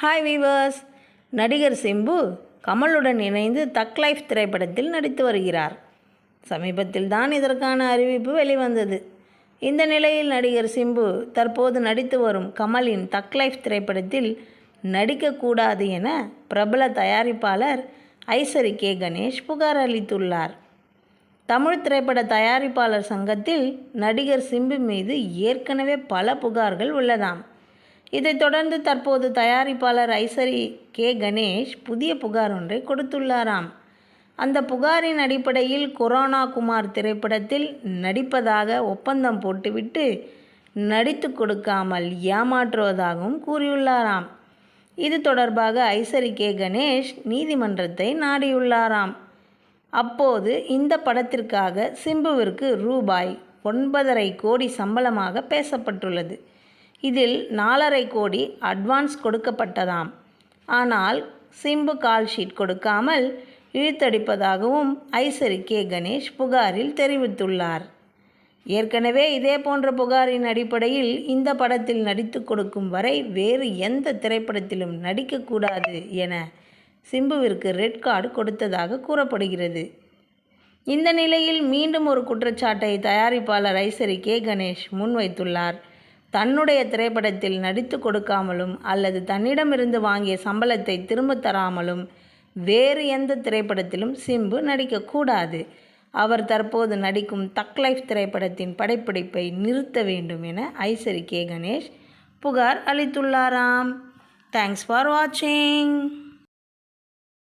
Hi viewers. நடிகர் சிம்பு கமலுடன் இணைந்து தக் லைஃப் திரைப்படத்தில் நடித்து வருகிறார். சமீபத்தில் தான் இதற்கான அறிவிப்பு வெளிவந்தது. இந்த நிலையில் நடிகர் சிம்பு தற்போது நடித்து வரும் கமலின் தக் லைஃப் திரைப்படத்தில் நடிக்கக்கூடாது என பிரபல தயாரிப்பாளர் ஐசரி கே கணேஷ் புகார் அளித்துள்ளார். தமிழ் திரைப்பட தயாரிப்பாளர் சங்கத்தில் நடிகர் சிம்பு மீது ஏற்கனவே பல புகார்கள் உள்ளதாம். இதைத் தொடர்ந்து தற்போது தயாரிப்பாளர் ஐசரி கே கணேஷ் புதிய புகார் ஒன்றை கொடுத்துள்ளாராம். அந்த புகாரின் அடிப்படையில் கொரோனா குமார் திரைப்படத்தில் நடிப்பதாக ஒப்பந்தம் போட்டுவிட்டு நடித்து கொடுக்காமல் ஏமாற்றுவதாகவும் கூறியுள்ளாராம். இது தொடர்பாக ஐசரி கே கணேஷ் நீதிமன்றத்தை நாடியுள்ளாராம். அப்போது இந்த படத்திற்காக சிம்புவிற்கு ரூபாய் 9.5 கோடி சம்பளமாக பேசப்பட்டுள்ளது. இதில் 4.5 கோடி அட்வான்ஸ் கொடுக்கப்பட்டதாம். ஆனால் சிம்பு கால்ஷீட் கொடுக்காமல் இழுத்தடிப்பதாகவும் ஐசரி கே கணேஷ் புகாரில் தெரிவித்துள்ளார். ஏற்கனவே இதே போன்ற புகாரின் அடிப்படையில் இந்த படத்தில் நடித்து கொடுக்கும் வரை வேறு எந்த திரைப்படத்திலும் நடிக்கக்கூடாது என சிம்புவிற்கு ரெட் கார்டு கொடுத்ததாக கூறப்படுகிறது. இந்த நிலையில் மீண்டும் ஒரு குற்றச்சாட்டை தயாரிப்பாளர் ஐசரி கே கணேஷ் முன்வைத்துள்ளார். தன்னுடைய திரைப்படத்தில் நடித்து கொடுக்காமலும் அல்லது தன்னிடமிருந்து வாங்கிய சம்பளத்தை திரும்ப தராமலும் வேறு எந்த திரைப்படத்திலும் சிம்பு நடிக்கக்கூடாது. அவர் தற்போது நடிக்கும் தக் லைஃப் திரைப்படத்தின் படப்பிடிப்பை நிறுத்த வேண்டும் என ஐசரி கே கணேஷ் புகார் அளித்துள்ளாராம். தேங்க்ஸ் ஃபார் வாட்சிங்.